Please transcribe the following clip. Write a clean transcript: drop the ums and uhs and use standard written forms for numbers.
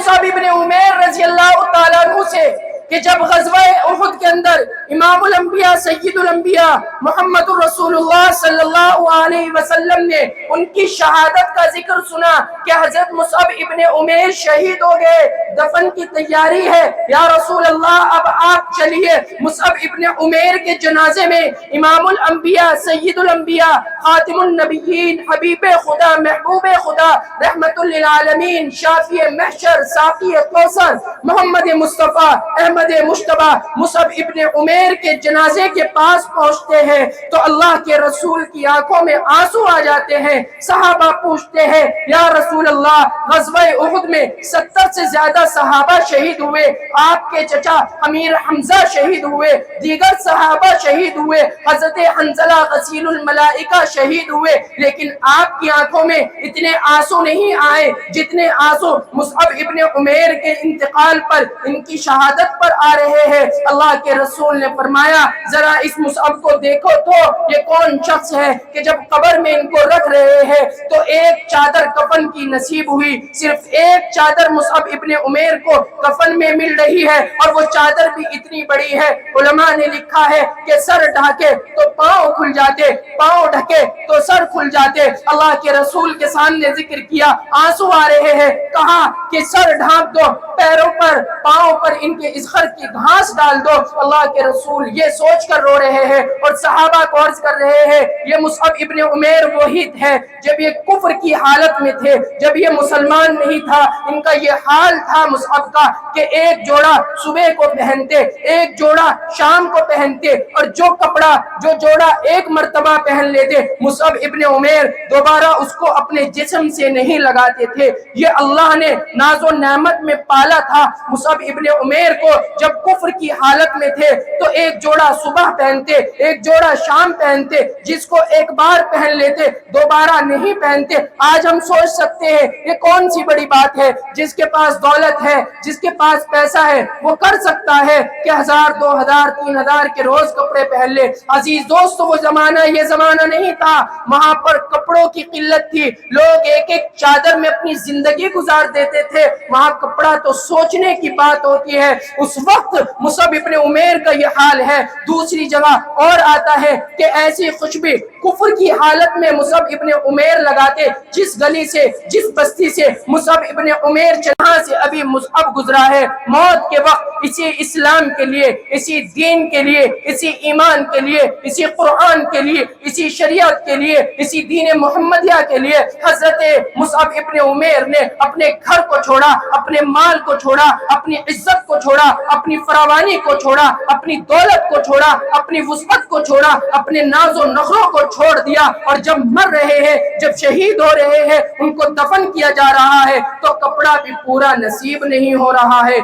مصعب ابن عمیر رضی اللہ تعالیٰ عنہ سے کہ جب غزوہ احد کے اندر امام الانبیاء سید الانبیاء محمد رسول اللہ صلی اللہ علیہ وسلم نے ان کی شہادت کا ذکر سنا کہ حضرت مصعب ابن عمیر شہید ہو گئے، دفن کی تیاری ہے، یا رسول اللہ اب آپ چلیے مصعب ابن عمیر کے جنازے میں امام الانبیاء سید الانبیاء خاتم النبیین حبیب خدا محبوب خدا رحمت للعالمین شافی محشر ساقی کوثر محمد مصطفیٰ احمد مجتبی مصعب ابن عمیر کے جنازے کے پاس پہنچتے ہیں تو اللہ کے رسول کی آنکھوں میں آنسو آ جاتے ہیں۔ صحابہ پوچھتے ہیں یا رسول اللہ غزوہ احد میں 70 سے زیادہ صحابہ شہید ہوئے، آپ کے چچا امیر حمزہ شہید ہوئے، دیگر صحابہ شہید ہوئے، حضرت حنظلہ غسیل الملائکہ شہید ہوئے، لیکن آپ کی آنکھوں میں اتنے آنسو نہیں آئے جتنے آنسو مصعب ابن عمیر کے انتقال پر، ان کی شہادت پر آ رہے ہیں۔ اللہ کے رسول نے فرمایا ذرا اس مصعب کو دیکھو تو یہ کون شخص ہے کہ جب قبر میں ان کو رکھ رہے ہیں تو ایک چادر کفن کی نصیب ہوئی، صرف ایک چادر مصعب ابن عمیر کو کفن میں مل رہی ہے اور وہ چادر بھی اتنی بڑی ہے، علماء نے لکھا ہے کہ سر ڈھانکے تو پاؤں کھل جاتے، پاؤں ڈھکے تو سر کھل جاتے۔ اللہ کے رسول کے سامنے ذکر کیا، آنسو آ رہے ہیں، کہا کہ سر ڈھانپ دو، پیروں پر پاؤں پر ان کے اذخر کی گھاس ڈال دو۔ اللہ کے رسول یہ سوچ کر رو رہے ہیں اور صحابہ کو عرض کر رہے ہیں یہ مصعب ابن عمیر وہی ہے جب یہ کفر کی حالت میں تھے، جب یہ مسلمان نہیں تھا، ان کا یہ حال تھا مصعب کا کہ ایک جوڑا صبح کو پہنتے، ایک جوڑا شام کو پہنتے، اور جو کپڑا جو جوڑا ایک مرتبہ پہن لیتے مصعب ابن عمیر دوبارہ اس کو اپنے جسم سے نہیں لگاتے تھے۔ یہ اللہ نے ناز و نعمت میں پالا تھا مصعب ابن عمیر کو، جب کفر کی حالت میں تھے تو ایک جوڑا صبح پہنتے، ایک جوڑا شام پہنتے، جس کو ایک بار پہن لیتے دوبارہ نہیں پہنتے۔ آج ہم سوچ سکتے ہیں یہ کون سی بڑی بات ہے، جس کے پاس دولت ہے، جس کے پاس پیسہ ہے وہ کر سکتا ہے کہ 1000 2000 3000 کے روز کپڑے پہن لے۔ عزیز دوستو وہ زمانہ یہ زمانہ نہیں تھا، وہاں پر کپڑوں کی قلت تھی، لوگ ایک ایک چادر میں اپنی زندگی گزار دیتے تھے، وہاں کپڑا تو سوچنے کی بات ہوتی ہے۔ اس وقت مصعب ابن عمیر کا یہ حال ہے۔ دوسری جگہ اور آتا ہے کہ ایسی خوشبو کفر کی حالت میں مصعب ابن عمیر لگاتے، جس گلی سے جس بستی سے مصعب ابن عمیر جہاں سے ابھی مصعب گزرا ہے، موت کے وقت اسی اسلام کے لیے، اسی دین کے لیے، اسی ایمان کے لیے، اسی قرآن کے لیے، اسی شریعت کے لیے، اسی دین محمدیہ کے لیے حضرت مصعب ابن عمیر نے اپنے گھر کو چھوڑا، اپنے مال کو چھوڑا، اپنی عزت کو چھوڑا، اپنی فراوانی کو چھوڑا، اپنی دولت کو چھوڑا، اپنی وسعت کو چھوڑا، اپنے ناز و نخروں کو چھوڑ دیا، اور جب مر رہے ہیں، جب شہید ہو رہے ہیں، ان کو دفن کیا جا رہا ہے تو کپڑا بھی پورا نصیب نہیں ہو رہا ہے۔